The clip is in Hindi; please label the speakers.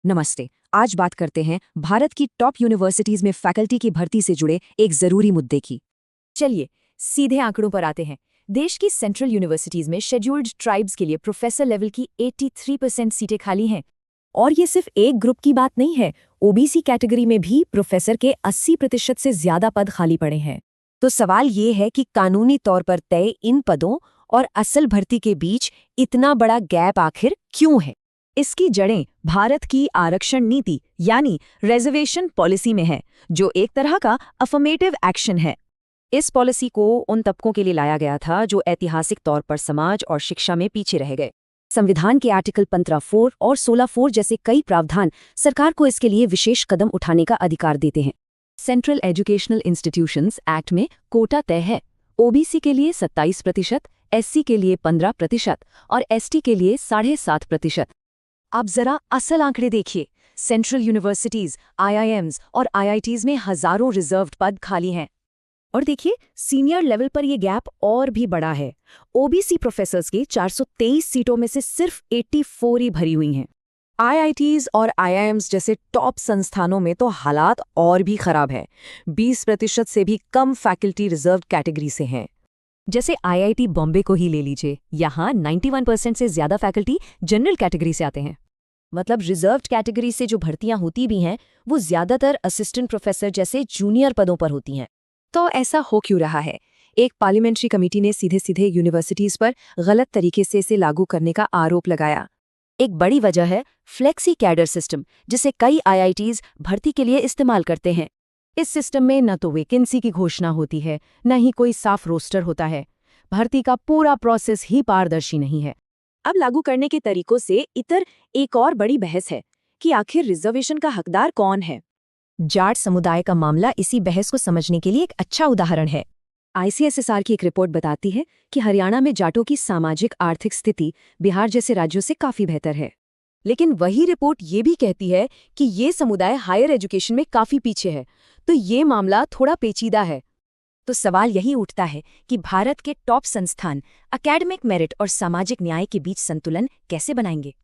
Speaker 1: नमस्ते। आज बात करते हैं भारत की टॉप यूनिवर्सिटीज में फैकल्टी की भर्ती से जुड़े एक जरूरी मुद्दे की।
Speaker 2: चलिए सीधे आंकड़ों पर आते हैं। देश की सेंट्रल यूनिवर्सिटीज में शेड्यूल्ड ट्राइब्स के लिए प्रोफेसर लेवल की 83% सीटें खाली हैं। और ये सिर्फ एक ग्रुप की बात नहीं है, ओबीसी कैटेगरी में भी प्रोफेसर के 80% से ज्यादा पद खाली पड़े हैं।
Speaker 1: तो सवाल ये है कि कानूनी तौर पर तय इन पदों और असल भर्ती के बीच इतना बड़ा गैप आखिर क्यों है?
Speaker 2: इसकी जड़ें भारत की आरक्षण नीति यानी रिजर्वेशन पॉलिसी में है, जो एक तरह का अफर्मेटिव एक्शन है।
Speaker 1: इस पॉलिसी को उन तबकों के लिए लाया गया था जो ऐतिहासिक तौर पर समाज और शिक्षा में पीछे रह गए। संविधान के आर्टिकल 15(4) और 16(4) जैसे कई प्रावधान सरकार को इसके लिए विशेष कदम उठाने का अधिकार देते हैं।
Speaker 2: सेंट्रल एजुकेशनल इंस्टीट्यूशंस एक्ट में कोटा तय है। ओबीसी के लिए 27%, एससी के लिए 15% और एसटी के लिए 7.5%।
Speaker 1: अब जरा असल आंकड़े देखिए। सेंट्रल यूनिवर्सिटीज, आईआईएम्स और आईआईटीज में हजारों रिजर्व्ड पद खाली हैं।
Speaker 2: और देखिए सीनियर लेवल पर यह गैप और भी बड़ा है। ओबीसी प्रोफेसर्स की 423 सीटों में से सिर्फ 84 ही भरी हुई हैं।
Speaker 1: आईआईटीज और आईआईएम्स जैसे टॉप संस्थानों में तो हालात और भी खराब है। 20% से भी कम फैकल्टी रिजर्व्ड कैटेगरी से हैं।
Speaker 2: जैसे आईआईटी बॉम्बे को ही ले लीजिए, यहाँ 91% से ज्यादा फैकल्टी जनरल कैटेगरी से आते हैं।
Speaker 1: मतलब रिजर्व्ड कैटेगरी से जो भर्तियां होती भी हैं वो ज्यादातर असिस्टेंट प्रोफेसर जैसे जूनियर पदों पर होती हैं। तो ऐसा हो क्यों रहा है? एक पार्लियामेंट्री कमेटी ने सीधे सीधे यूनिवर्सिटीज पर गलत तरीके से इसे लागू करने का आरोप लगाया। एक बड़ी वजह है फ्लेक्सी कैडर सिस्टम, जिसे कई आईआईटीज भर्ती के लिए इस्तेमाल करते हैं। इस सिस्टम में न तो वैकेंसी की घोषणा होती है, न ही कोई साफ रोस्टर होता है। भर्ती का पूरा प्रोसेस ही पारदर्शी नहीं है। अब लागू करने के तरीकों से इतर एक और बड़ी बहस है कि आखिर रिजर्वेशन का हकदार कौन है।
Speaker 2: जाट समुदाय का मामला इसी बहस को समझने के लिए एक अच्छा उदाहरण है।
Speaker 1: आईसीएसएसआर की एक रिपोर्ट बताती है कि हरियाणा में जाटों की सामाजिक आर्थिक स्थिति बिहार जैसे राज्यों से काफी बेहतर है।
Speaker 2: लेकिन वही रिपोर्ट ये भी कहती है कि ये समुदाय हायर एजुकेशन में काफी पीछे है। तो ये मामला थोड़ा पेचीदा है।
Speaker 1: तो सवाल यही उठता है कि भारत के टॉप संस्थान एकेडमिक मेरिट और सामाजिक न्याय के बीच संतुलन कैसे बनाएंगे।